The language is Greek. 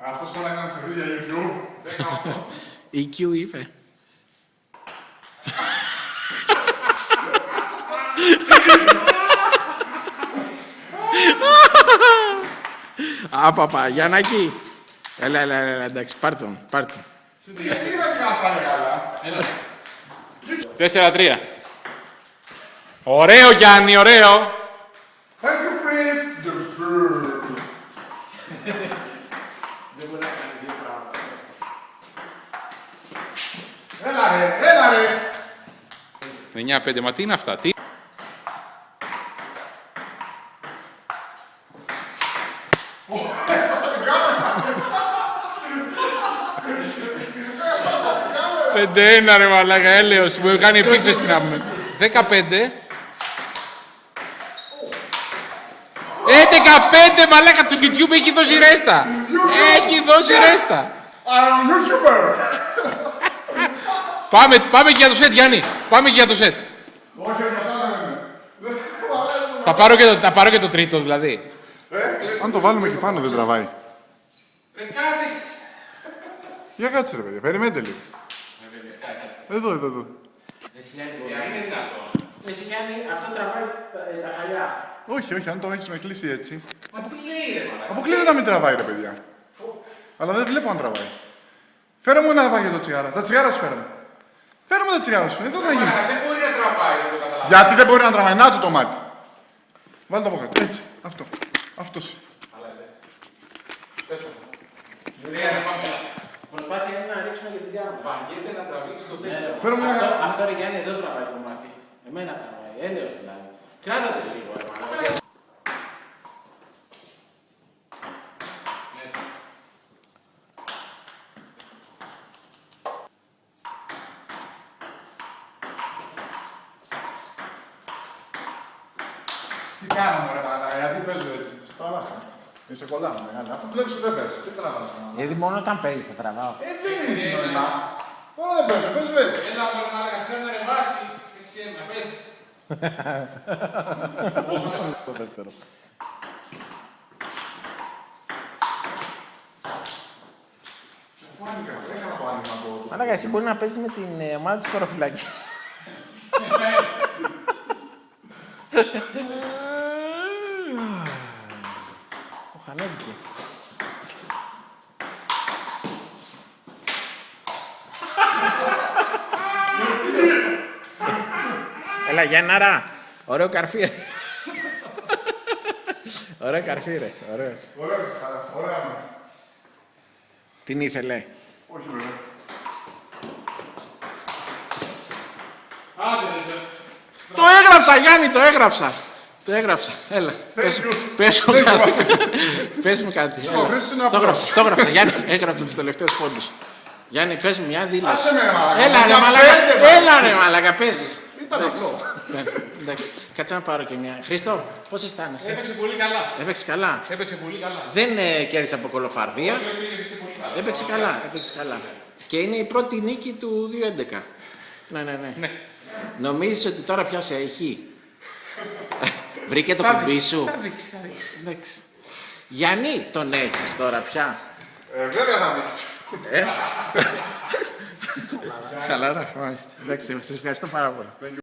Αυτός τώρα έκανε σε για YouTube. Η Q είπε. Παπα, Γιαννάκη. Έλα, εντάξει, πάρ' τον. Γιατί δεν κάθανε καλά. 4-3. Ωραίο, Γιάννη, ωραίο. Thank you, Chris. Δεν μπορεί να κάνει δύο πράγματα. Έλα ρε. 9-5, μα τι είναι αυτά, τι. Πέντε-ένα ρε μαλάκα, έλεος, μου κάνει επίθεση να πούμε. 15. 11-5 μαλάκα, του YouTube έχει δώσει ρέστα. Έχει δώσει ρέστα. I'm YouTuber. Πάμε και για το σετ, Γιάννη. Πάμε και για το σετ. Όχι, αυτά δεν είναι. Θα πάρω και το τρίτο δηλαδή. Αν το βάλουμε εκεί πάνω δεν τραβάει. Ρε κάτσε. Για κάτσε ρε παιδιά, περιμένετε λίγο. Εδώ. Εσύ κάνει, αυτό τραβάει τα χαλιά. Όχι, αν το έχεις με κλείσει έτσι. Μα τι λέει ρε μαλάκα. Αποκλείεται να μην τραβάει ρε παιδιά. Αλλά δεν βλέπω αν τραβάει. Φέρε μου ένα βάγιο το τσιγάρα. Τα τσιγάρα σου φέρε μου. Φέρε μου τα τσιγάρα σου. Εδώ θα γίνει. Δεν μπορεί να τραβάει, να το καταλάβω. Γιατί δεν μπορεί να τραβάει. Να του το μάτι. Βάλτε το από κάτω. Έτσι. Αυτός. Προσπάθεια είναι να ρίξουμε και την κάμερα. Βαριέται να τραβήξει το τέτοιο. Φέρε μου ένα. Αυτό ρε Γιάννη εδώ τραβάει το μάτι. Εμένα τραβάει. Έλεος δηλαδή. Κράτατε σε λίγο ρε μαλάκα. Τι κάνουμε ρε μαλάκα, γιατί παίζω έτσι. Σε τραβάσαμε. Σε κολλάμε μεγάλα. Αφού βλέπεις ότι δεν παίζω. Τι τραβάσαμε. Γιατί μόνο όταν παίζεις θα τραβάω. Δεν είναι νόημα. Τώρα δεν παίζω έτσι. Έλα μωρέ μαλάκα, σου κάνω ρε βάση. Δεν ξέρει να πέσει. Το δεύτερο. Έκανα το άνοιγμα του. Μαλάκα, εσύ μπορεί να παίζεις με την ομάδα της χωροφυλάκης. Ο Χανέβηκε. Έλα Γιάνναρα, ωραίο καρφί ρε. Ωραίο καρφί ρε, ωραίος. Ωραία. Την ήθελε. Όχι βέβαια. Το έγραψα Γιάννη, το έγραψα. Το έγραψα, έλα. Πες μου κάτι. Το έγραψα, Γιάννη, έγραψα τους τελευταίους πόντους. Γιάννη, πες μου μια δήλωση. Άσε με ρε μαλάκα. Έλα ρε μαλάκα, πες. Ήταν απλό. Εντάξει, κάτσε να πάρω και μια. Χρήστο, πώς αισθάνεσαι? Έπαιξε πολύ καλά. Έπαιξε καλά. Έπαιξε πολύ καλά. Δεν κέρδισε από κολοφαρδία. Έπαιξε πολύ καλά. Έπαιξε καλά. Και είναι η πρώτη νίκη του 2011. Ναι. Νομίζεις ότι τώρα πια σε έχει? Βρήκε το κουμπί σου. Θα δείξει. Εντάξει. Γιάννη, τον έχεις τώρα πια? Βέβαια θα δείξει. Καλά, μάλιστα. Εντάξει, σας ευχαριστώ πάρα πολύ.